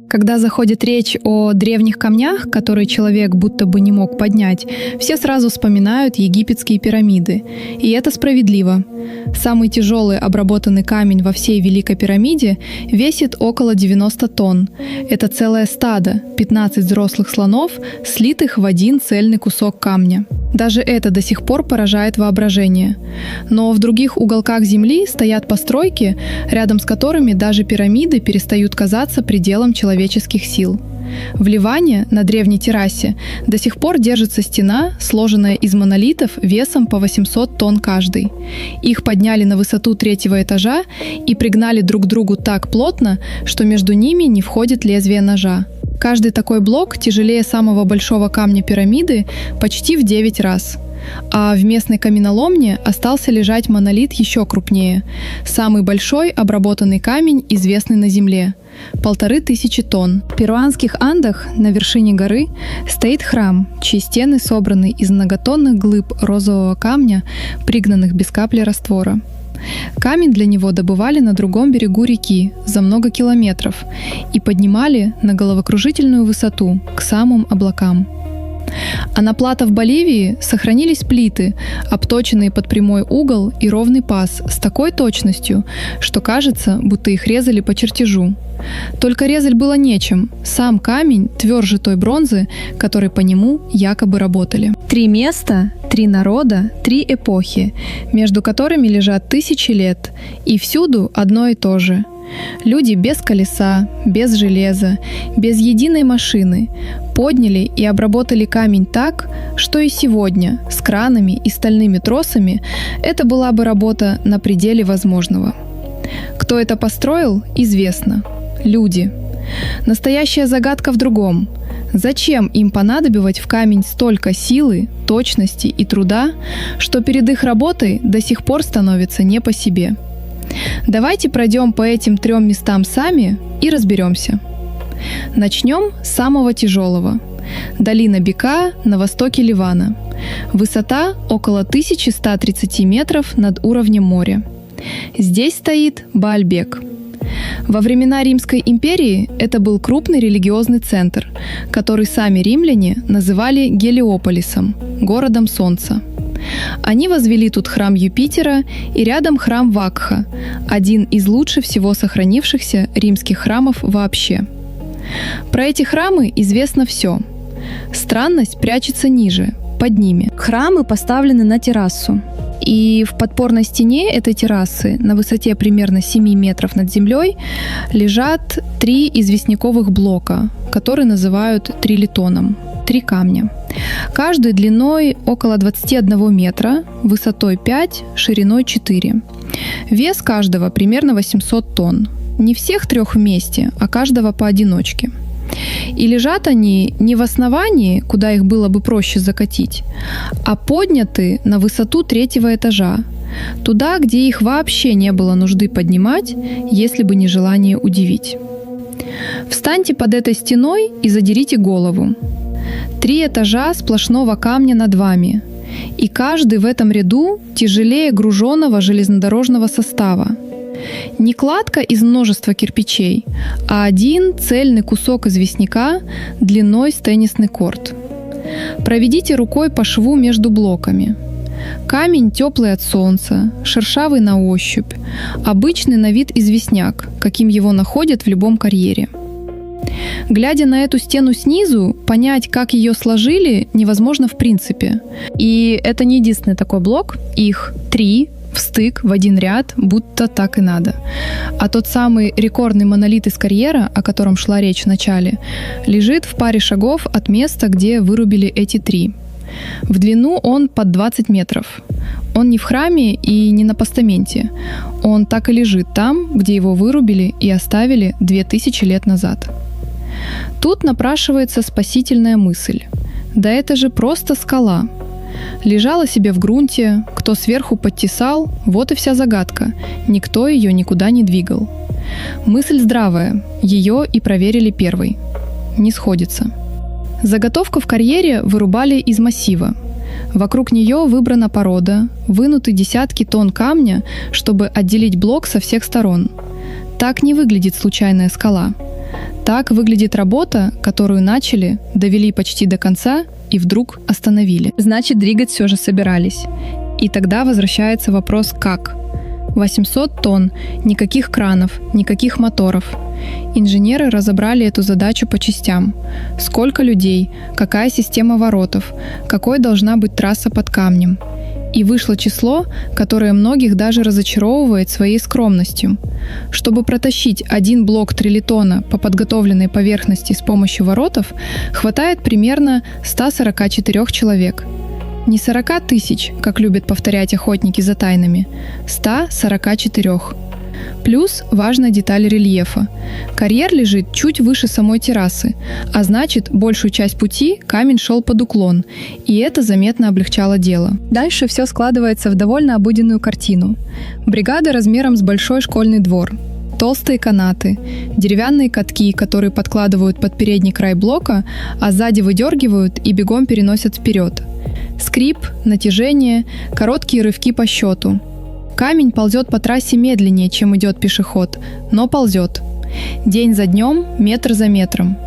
Когда заходит речь о древних камнях, которые человек будто бы не мог поднять, все сразу вспоминают египетские пирамиды. И это справедливо. Самый тяжелый обработанный камень во всей Великой пирамиде весит около 90 тонн. Это целое стадо, 15 взрослых слонов, слитых в один цельный кусок камня. Даже это до сих пор поражает воображение. Но в других уголках Земли стоят постройки, рядом с которыми даже пирамиды перестают казаться пределом человеческих сил. В Ливане, на древней террасе, до сих пор держится стена, сложенная из монолитов весом по 800 тонн каждый. Их подняли на высоту 3-го этажа и пригнали друг к другу так плотно, что между ними не входит лезвие ножа. Каждый такой блок тяжелее самого большого камня пирамиды почти в 9 раз. А в местной каменоломне остался лежать монолит еще крупнее. Самый большой обработанный камень, известный на Земле – 1500 тонн. В перуанских Андах на вершине горы стоит храм, чьи стены собраны из многотонных глыб розового камня, пригнанных без капли раствора. Камень для него добывали на другом берегу реки за много километров и поднимали на головокружительную высоту, к самым облакам. А на плато в Боливии сохранились плиты, обточенные под прямой угол и ровный паз с такой точностью, что кажется, будто их резали по чертежу. Только резать было нечем, сам камень тверже той бронзы, которой по нему якобы работали. 3 места, 3 народа, 3 эпохи, между которыми лежат тысячи лет, и всюду одно и то же. Люди без колеса, без железа, без единой машины подняли и обработали камень так, что и сегодня с кранами и стальными тросами это была бы работа на пределе возможного. Кто это построил, известно. Люди. Настоящая загадка в другом. Зачем им понадобилось в камень столько силы, точности и труда, что перед их работой до сих пор становится не по себе? Давайте пройдем по этим 3 местам сами и разберемся. Начнем с самого тяжелого. Долина Бека на востоке Ливана. Высота около 1130 метров над уровнем моря. Здесь стоит Баальбек. Во времена Римской империи это был крупный религиозный центр, который сами римляне называли Гелиополисом, городом солнца. Они возвели тут храм Юпитера и рядом храм Вакха, один из лучше всего сохранившихся римских храмов вообще. Про эти храмы известно все. Странность прячется ниже, под ними. Храмы поставлены на террасу. И в подпорной стене этой террасы на высоте примерно 7 метров над землей лежат 3 известняковых блока, которые называют трилитоном. 3 камня. Каждый длиной около 21 метра, высотой 5, шириной 4. Вес каждого примерно 800 тонн. Не всех 3 вместе, а каждого поодиночке. И лежат они не в основании, куда их было бы проще закатить, а подняты на высоту 3-го этажа, туда, где их вообще не было нужды поднимать, если бы не желание удивить. Встаньте под этой стеной и задерите голову. 3 этажа сплошного камня над вами, и каждый в этом ряду тяжелее груженного железнодорожного состава. Не кладка из множества кирпичей, а один цельный кусок известняка длиной с теннисный корт. Проведите рукой по шву между блоками. Камень теплый от солнца, шершавый на ощупь, обычный на вид известняк, каким его находят в любом карьере. Глядя на эту стену снизу, понять, как ее сложили, невозможно в принципе. И это не единственный такой блок, их 3 в стык, в один ряд, будто так и надо. А тот самый рекордный монолит из карьера, о котором шла речь в начале, лежит в паре шагов от места, где вырубили эти 3. В длину он под 20 метров. Он не в храме и не на постаменте. Он так и лежит там, где его вырубили и оставили 2000 лет назад. Тут напрашивается спасительная мысль. Да это же просто скала. Лежала себе в грунте, кто сверху подтесал, вот и вся загадка. Никто ее никуда не двигал. Мысль здравая, ее и проверили первой. Не сходится. Заготовку в карьере вырубали из массива. Вокруг нее выбрана порода, вынуты десятки тонн камня, чтобы отделить блок со всех сторон. Так не выглядит случайная скала. Так выглядит работа, которую начали, довели почти до конца и вдруг остановили. Значит, двигать все же собирались. И тогда возвращается вопрос «как?». 800 тонн, никаких кранов, никаких моторов. Инженеры разобрали эту задачу по частям. Сколько людей, какая система воротов, какой должна быть трасса под камнем. И вышло число, которое многих даже разочаровывает своей скромностью. Чтобы протащить один блок трилитона по подготовленной поверхности с помощью воротов, хватает примерно 144 человек. Не 40 тысяч, как любят повторять охотники за тайнами, 144. Плюс важная деталь рельефа. Карьер лежит чуть выше самой террасы, а значит, большую часть пути камень шел под уклон, и это заметно облегчало дело. Дальше все складывается в довольно обыденную картину. Бригада размером с большой школьный двор. Толстые канаты, деревянные катки, которые подкладывают под передний край блока, а сзади выдергивают и бегом переносят вперед. Скрип, натяжение, короткие рывки по счету. Камень ползет по трассе медленнее, чем идет пешеход, но ползет. День за днем, метр за метром.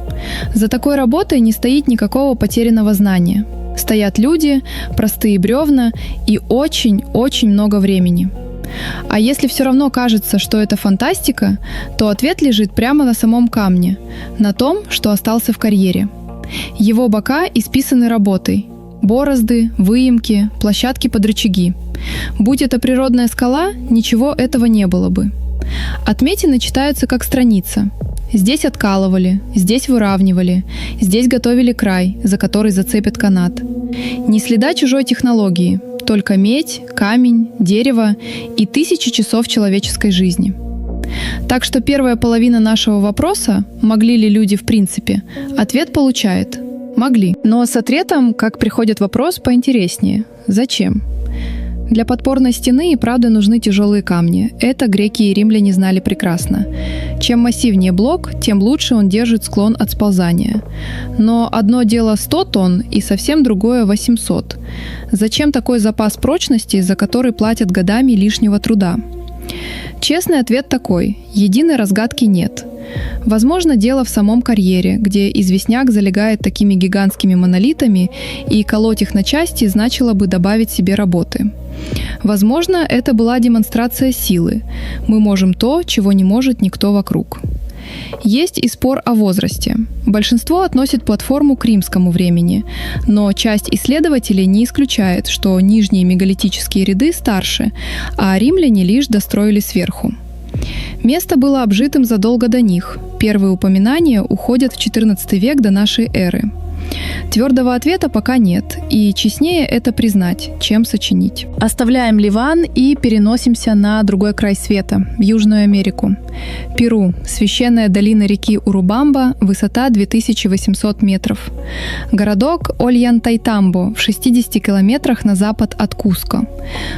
За такой работой не стоит никакого потерянного знания. Стоят люди, простые бревна и очень-очень много времени. А если все равно кажется, что это фантастика, то ответ лежит прямо на самом камне, на том, что остался в карьере. Его бока исписаны работой. Борозды, выемки, площадки под рычаги. Будь это природная скала, ничего этого не было бы. Отметины читаются как страница. Здесь откалывали, здесь выравнивали, здесь готовили край, за который зацепят канат. Ни следа чужой технологии, только медь, камень, дерево и тысячи часов человеческой жизни. Так что первая половина нашего вопроса «могли ли люди в принципе?» ответ получает – могли. Но с ответом, как приходит вопрос, поинтереснее. Зачем? Для подпорной стены и правда нужны тяжелые камни. Это греки и римляне знали прекрасно. Чем массивнее блок, тем лучше он держит склон от сползания. Но одно дело 100 тонн и совсем другое 800. Зачем такой запас прочности, за который платят годами лишнего труда? Честный ответ такой – единой разгадки нет. Возможно, дело в самом карьере, где известняк залегает такими гигантскими монолитами, и колоть их на части значило бы добавить себе работы. Возможно, это была демонстрация силы. Мы можем то, чего не может никто вокруг. Есть и спор о возрасте. Большинство относит платформу к римскому времени, но часть исследователей не исключает, что нижние мегалитические ряды старше, а римляне лишь достроили сверху. Место было обжитым задолго до них. Первые упоминания уходят в XIV век до нашей эры. Твердого ответа пока нет, и честнее это признать, чем сочинить. Оставляем Ливан и переносимся на другой край света, в Южную Америку. Перу, священная долина реки Урубамба, высота 2800 метров. Городок Ольянтайтамбо в 60 километрах на запад от Куско.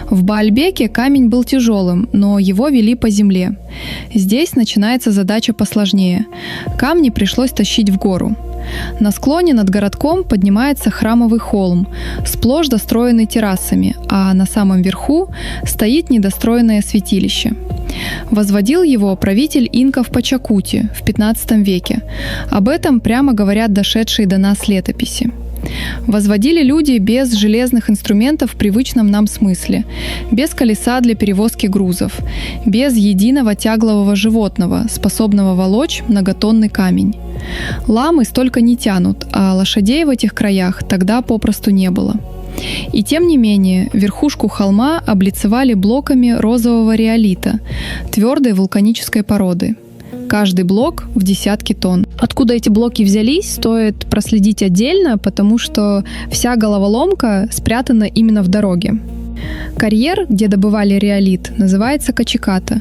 В Баальбеке камень был тяжелым, но его вели по земле. Здесь начинается задача посложнее. Камни пришлось тащить в гору. На склоне над городком поднимается храмовый холм, сплошь достроенный террасами, а на самом верху стоит недостроенное святилище. Возводил его правитель инков Пачакути в XV веке. Об этом прямо говорят дошедшие до нас летописи. Возводили люди без железных инструментов в привычном нам смысле, без колеса для перевозки грузов, без единого тяглового животного, способного волочь многотонный камень. Ламы столько не тянут, а лошадей в этих краях тогда попросту не было. И тем не менее, верхушку холма облицевали блоками розового реолита, твердой вулканической породы. Каждый блок в десятки тонн. Откуда эти блоки взялись, стоит проследить отдельно, потому что вся головоломка спрятана именно в дороге. Карьер, где добывали реолит, называется Качиката.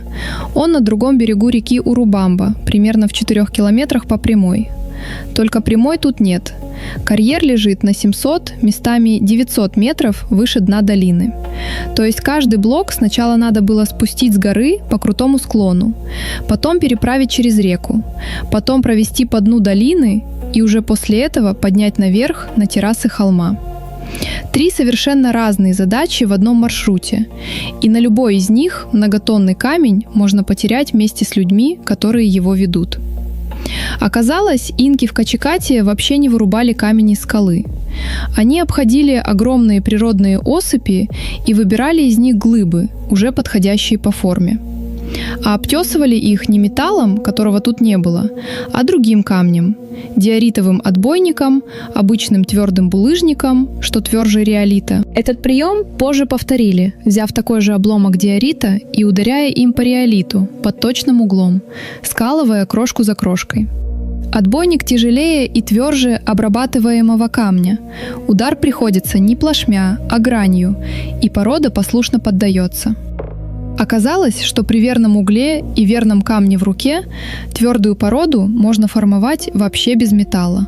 Он на другом берегу реки Урубамба, примерно в 4 километрах по прямой. Только прямой тут нет. Карьер лежит на 700, местами 900 метров выше дна долины. То есть каждый блок сначала надо было спустить с горы по крутому склону, потом переправить через реку, потом провести по дну долины и уже после этого поднять наверх на террасы холма. 3 совершенно разные задачи в одном маршруте, и на любой из них многотонный камень можно потерять вместе с людьми, которые его ведут. Оказалось, инки в Качикате вообще не вырубали камень из скалы. Они обходили огромные природные осыпи и выбирали из них глыбы, уже подходящие по форме. А обтесывали их не металлом, которого тут не было, а другим камнем – диоритовым отбойником, обычным твердым булыжником, что тверже риолита. Этот прием позже повторили, взяв такой же обломок диорита и ударяя им по риолиту под точным углом, скалывая крошку за крошкой. Отбойник тяжелее и тверже обрабатываемого камня. Удар приходится не плашмя, а гранью, и порода послушно поддается. Оказалось, что при верном угле и верном камне в руке твердую породу можно формовать вообще без металла.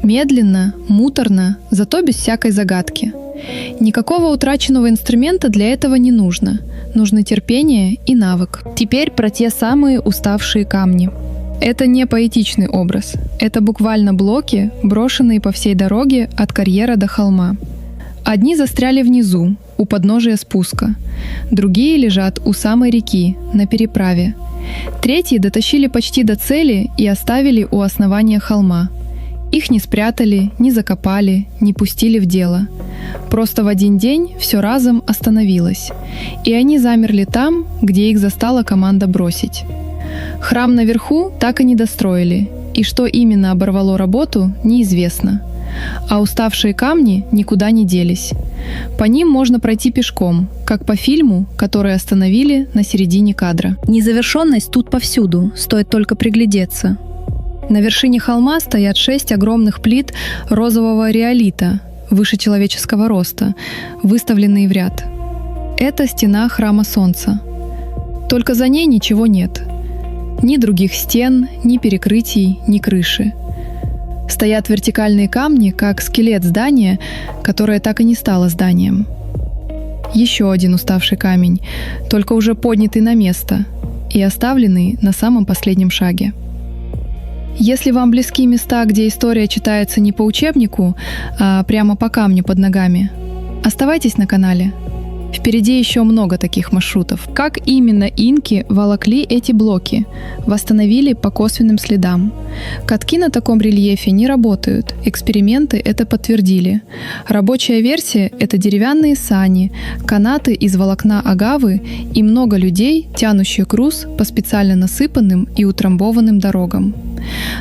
Медленно, муторно, зато без всякой загадки. Никакого утраченного инструмента для этого не нужно. Нужны терпение и навык. Теперь про те самые уставшие камни. Это не поэтичный образ. Это буквально блоки, брошенные по всей дороге от карьера до холма. Одни застряли внизу, у подножия спуска. Другие лежат у самой реки, на переправе. Третьи дотащили почти до цели и оставили у основания холма. Их не спрятали, не закопали, не пустили в дело. Просто в один день все разом остановилось. И они замерли там, где их застала команда бросить. Храм наверху так и не достроили, и что именно оборвало работу, неизвестно. А уставшие камни никуда не делись. По ним можно пройти пешком, как по фильму, который остановили на середине кадра. Незавершенность тут повсюду, стоит только приглядеться. На вершине холма стоят 6 огромных плит розового риолита, выше человеческого роста, выставленные в ряд. Это стена храма Солнца. Только за ней ничего нет. Ни других стен, ни перекрытий, ни крыши. Стоят вертикальные камни, как скелет здания, которое так и не стало зданием. Еще один уставший камень, только уже поднятый на место и оставленный на самом последнем шаге. Если вам близки места, где история читается не по учебнику, а прямо по камню под ногами, оставайтесь на канале. Впереди еще много таких маршрутов. Как именно инки волокли эти блоки, восстановили по косвенным следам. Катки на таком рельефе не работают, эксперименты это подтвердили. Рабочая версия — это деревянные сани, канаты из волокна агавы и много людей, тянущих груз по специально насыпанным и утрамбованным дорогам.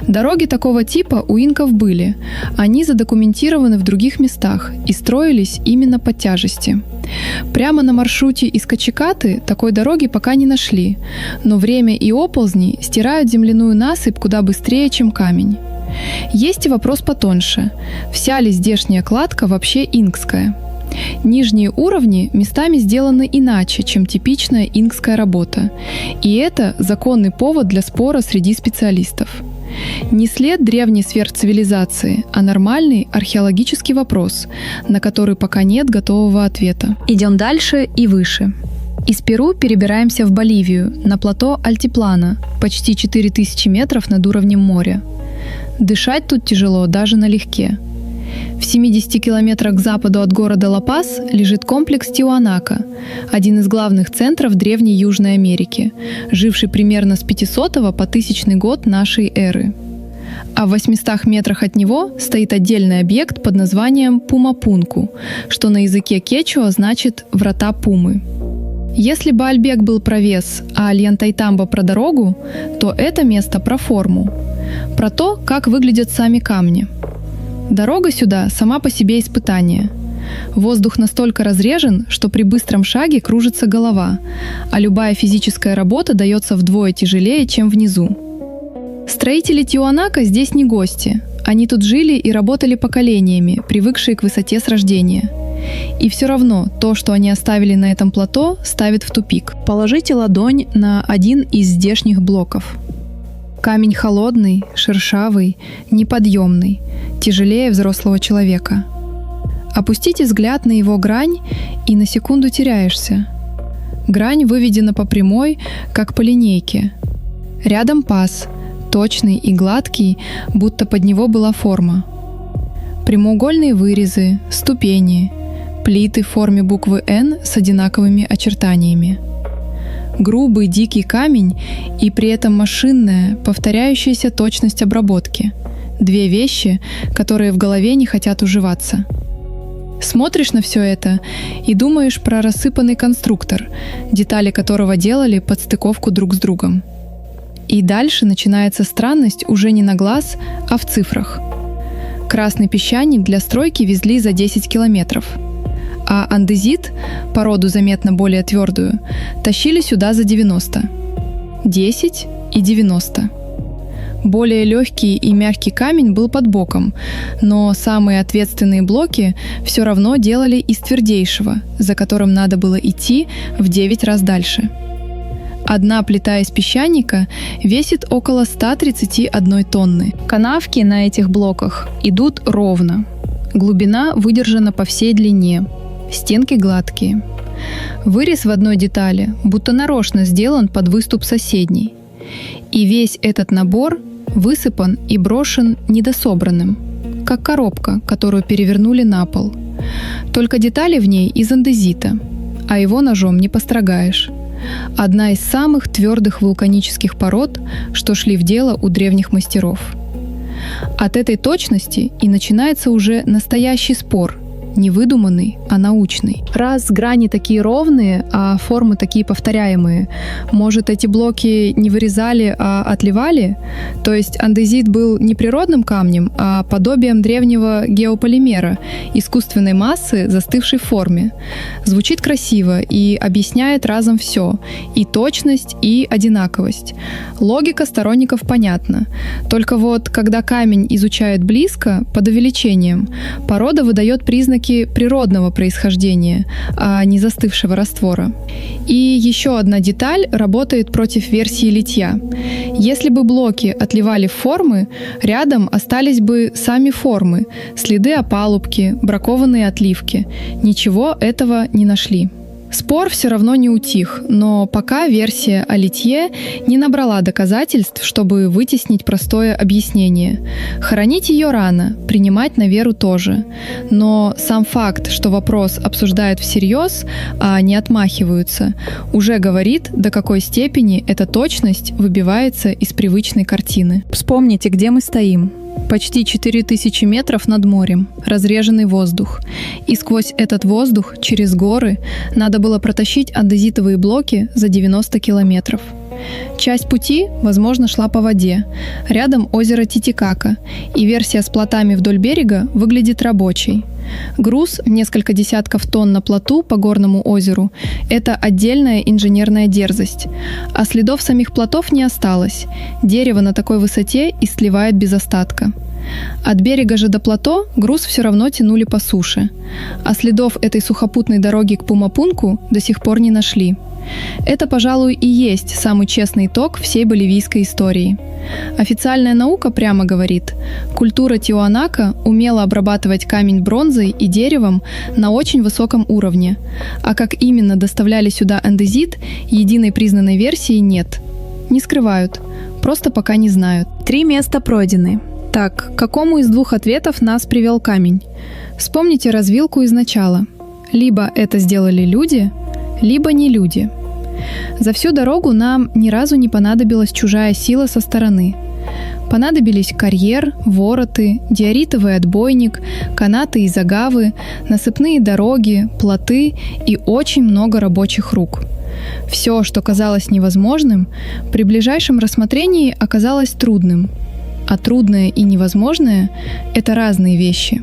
Дороги такого типа у инков были. Они задокументированы в других местах и строились именно под тяжести. Прямо на маршруте из Качикаты такой дороги пока не нашли, но время и оползни стирают земляную насыпь куда быстрее, чем камень. Есть и вопрос потоньше. Вся ли здешняя кладка вообще инкская? Нижние уровни местами сделаны иначе, чем типичная инкская работа. И это законный повод для спора среди специалистов. Не след древней сверхцивилизации, а нормальный археологический вопрос, на который пока нет готового ответа. Идем дальше и выше. Из Перу перебираемся в Боливию, на плато Альтиплано, почти 4000 метров над уровнем моря. Дышать тут тяжело даже налегке. В 70 километрах к западу от города Ла-Пас лежит комплекс Тиуанака, один из главных центров Древней Южной Америки, живший примерно с 500 по 1000 год нашей эры. А в 800 метрах от него стоит отдельный объект под названием Пумапунку, что на языке кечуа значит «врата Пумы». Если Баальбек был про вес, а Альянтайтамба про дорогу, то это место про форму, про то, как выглядят сами камни. Дорога сюда сама по себе испытание. Воздух настолько разрежен, что при быстром шаге кружится голова, а любая физическая работа дается вдвое тяжелее, чем внизу. Строители Тиуанака здесь не гости. Они тут жили и работали поколениями, привыкшие к высоте с рождения. И все равно то, что они оставили на этом плато, ставит в тупик. Положите ладонь на один из здешних блоков. Камень холодный, шершавый, неподъемный, тяжелее взрослого человека. Опустите взгляд на его грань, и на секунду теряешься. Грань выведена по прямой, как по линейке. Рядом паз, точный и гладкий, будто под него была форма. Прямоугольные вырезы, ступени, плиты в форме буквы «Н» с одинаковыми очертаниями. грубый, дикий камень и при этом машинная, повторяющаяся точность обработки. Две вещи, которые в голове не хотят уживаться. Смотришь на все это и думаешь про рассыпанный конструктор, детали которого делали под стыковку друг с другом. И дальше начинается странность уже не на глаз, а в цифрах. Красный песчаник для стройки везли за 10 километров, а андезит, породу заметно более твердую, тащили сюда за 90. 10 и 90. Более легкий и мягкий камень был под боком, но самые ответственные блоки все равно делали из твердейшего, за которым надо было идти в 9 раз дальше. Одна плита из песчаника весит около 131 тонны. Канавки на этих блоках идут ровно. Глубина выдержана по всей длине. Стенки гладкие. Вырез в одной детали будто нарочно сделан под выступ соседней. И весь этот набор высыпан и брошен недособранным, как коробка, которую перевернули на пол. Только детали в ней из андезита, а его ножом не построгаешь. Одна из самых твердых вулканических пород, что шли в дело у древних мастеров. От этой точности и начинается уже настоящий спор, не выдуманный, а научный. Раз грани такие ровные, а формы такие повторяемые, может, эти блоки не вырезали, а отливали? То есть андезит был не природным камнем, а подобием древнего геополимера, искусственной массы, застывшей в форме. Звучит красиво и объясняет разом все: и точность, и одинаковость. Логика сторонников понятна. Только вот, когда камень изучают близко, под увеличением, порода выдает признаки природного происхождения, а не застывшего раствора. И еще одна деталь работает против версии литья. Если бы блоки отливали в формы, рядом остались бы сами формы, следы опалубки, бракованные отливки. Ничего этого не нашли. Спор все равно не утих, но пока версия о литье не набрала доказательств, чтобы вытеснить простое объяснение. Хоронить ее рано, принимать на веру тоже. Но сам факт, что вопрос обсуждают всерьез, а не отмахиваются, уже говорит, до какой степени эта точность выбивается из привычной картины. Вспомните, где мы стоим. Почти 4000 метров над морем, разреженный воздух. И сквозь этот воздух, через горы, надо было протащить андезитовые блоки за 90 километров. Часть пути, возможно, шла по воде. Рядом озеро Титикака, и версия с плотами вдоль берега выглядит рабочей. Груз в несколько десятков тонн на плоту по горному озеру – это отдельная инженерная дерзость. А следов самих плотов не осталось. Дерево на такой высоте и сливает без остатка. От берега же до плато груз все равно тянули по суше. А следов этой сухопутной дороги к Пумапунку до сих пор не нашли. Это, пожалуй, и есть самый честный итог всей боливийской истории. Официальная наука прямо говорит, культура Тиуанака умела обрабатывать камень бронзой и деревом на очень высоком уровне, а как именно доставляли сюда андезит, единой признанной версии нет. Не скрывают, просто пока не знают. 3 места пройдены. Так, к какому из двух ответов нас привел камень? Вспомните развилку из начала. Либо это сделали люди, либо не люди. За всю дорогу нам ни разу не понадобилась чужая сила со стороны. Понадобились карьер, вороты, диоритовый отбойник, канаты и загавы, насыпные дороги, плоты и очень много рабочих рук. Все, что казалось невозможным, при ближайшем рассмотрении оказалось трудным. А трудное и невозможное – это разные вещи.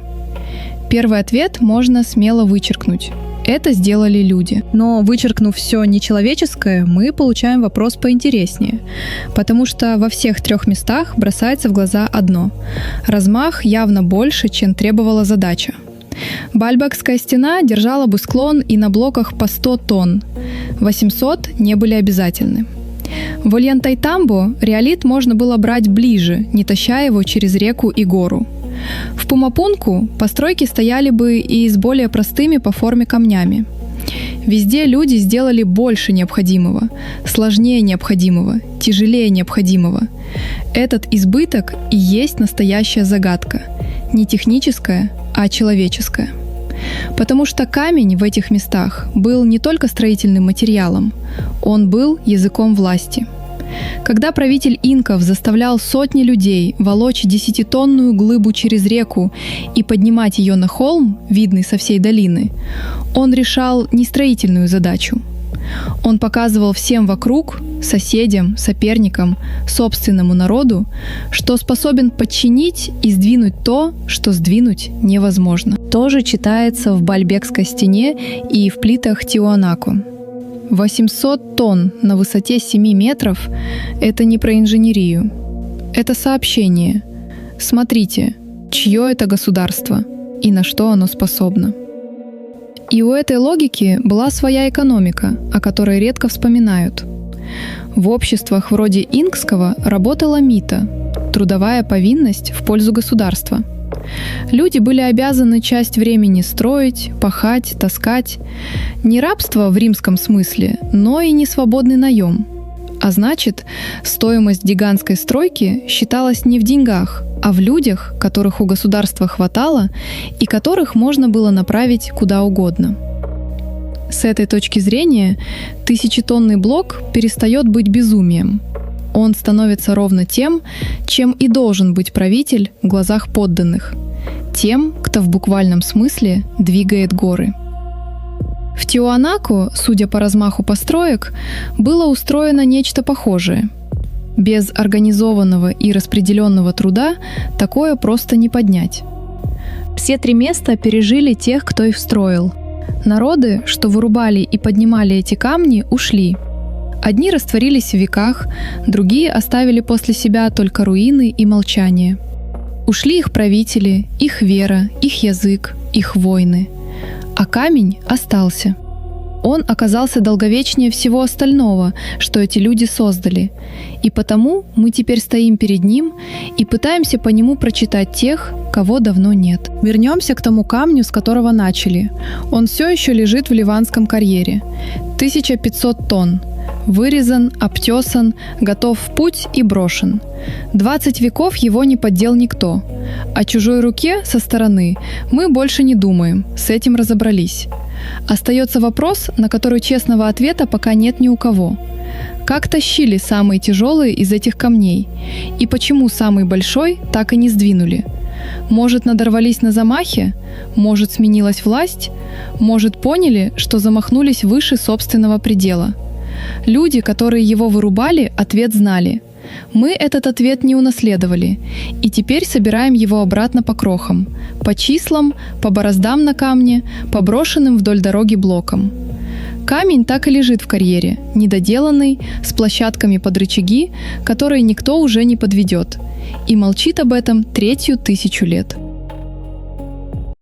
Первый ответ можно смело вычеркнуть. Это сделали люди. Но вычеркнув все нечеловеческое, мы получаем вопрос поинтереснее. Потому что во всех 3 местах бросается в глаза одно. Размах явно больше, чем требовала задача. Бальбекская стена держала бы склон и на блоках по 100 тонн. 800 не были обязательны. В Ольянтайтамбо реолит можно было брать ближе, не таща его через реку и гору. В Пумапунку постройки стояли бы и с более простыми по форме камнями. Везде люди сделали больше необходимого, сложнее необходимого, тяжелее необходимого. Этот избыток и есть настоящая загадка. Не техническая, а человеческая. Потому что камень в этих местах был не только строительным материалом, он был языком власти. Когда правитель инков заставлял сотни людей волочь 10-тонную глыбу через реку и поднимать ее на холм, видный со всей долины, он решал не строительную задачу. Он показывал всем вокруг, соседям, соперникам, собственному народу, что способен подчинить и сдвинуть то, что сдвинуть невозможно. Тоже читается в Баальбекской стене и в плитах Тиуанако. 800 тонн на высоте 7 метров – это не про инженерию. Это сообщение. Смотрите, чье это государство и на что оно способно. И у этой логики была своя экономика, о которой редко вспоминают. В обществах вроде инкского работала мита – трудовая повинность в пользу государства. Люди были обязаны часть времени строить, пахать, таскать. Не рабство в римском смысле, но и не свободный наем. А значит, стоимость гигантской стройки считалась не в деньгах, а в людях, которых у государства хватало и которых можно было направить куда угодно. С этой точки зрения, тысячетонный блок перестает быть безумием. Он становится ровно тем, чем и должен быть правитель в глазах подданных. Тем, кто в буквальном смысле двигает горы. В Тиуанако, судя по размаху построек, было устроено нечто похожее. Без организованного и распределенного труда такое просто не поднять. Все 3 места пережили тех, кто их строил. Народы, что вырубали и поднимали эти камни, ушли. Одни растворились в веках, другие оставили после себя только руины и молчание. Ушли их правители, их вера, их язык, их войны. А камень остался. Он оказался долговечнее всего остального, что эти люди создали. И потому мы теперь стоим перед ним и пытаемся по нему прочитать тех, кого давно нет. Вернемся к тому камню, с которого начали. Он все еще лежит в Ливанском карьере. 1500 тонн. Вырезан, обтесан, готов в путь и брошен. 20 веков его не поддел никто. О чужой руке со стороны мы больше не думаем, с этим разобрались. Остается вопрос, на который честного ответа пока нет ни у кого. Как тащили самые тяжелые из этих камней? И почему самый большой так и не сдвинули? Может, надорвались на замахе? Может, сменилась власть? Может, поняли, что замахнулись выше собственного предела? Люди, которые его вырубали, ответ знали. Мы этот ответ не унаследовали, и теперь собираем его обратно по крохам, по числам, по бороздам на камне, по брошенным вдоль дороги блокам. Камень так и лежит в карьере, недоделанный, с площадками под рычаги, которые никто уже не подведет, и молчит об этом 3 000 лет.